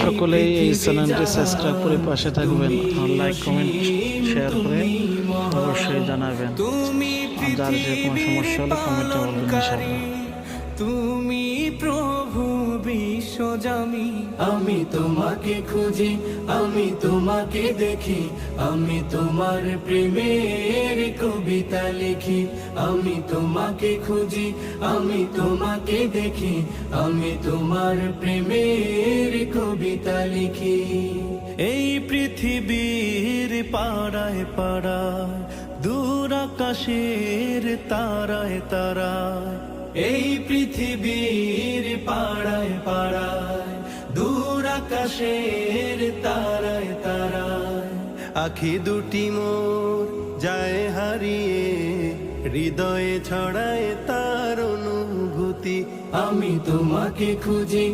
সকলেই এই চ্যানেলটি সাবস্ক্রাইব করে পাশে থাকবেন, লাইক কমেন্ট শেয়ার করে অবশ্যই জানাবেন। যার যে কোনো সমস্যা হলে কমেন্টে বলবেন ইনশাআল্লাহ। তুমি প্রভু বিশ্বজামি, আমি তোমাকে খুঁজি, আমি তোমাকে দেখি, আমি তোমার প্রেমের কবিতা লিখি। আমি তোমাকে খুঁজি, আমি তোমাকে দেখি, আমি তোমার প্রেমের কবিতা লিখি। এই পৃথিবীর পাড়ায় পাড়ায়, দূর আকাশের তারায় তারায়, এই পৃথিবীর পাড়ায় পাড়ায়, দূর আকাশের তারায় তারায়, আখি দুটি মোর যায় হারিয়ে, হৃদয়ে ছড়ায় তার অনুভূতি। আমি তোমাকে খুঁজি,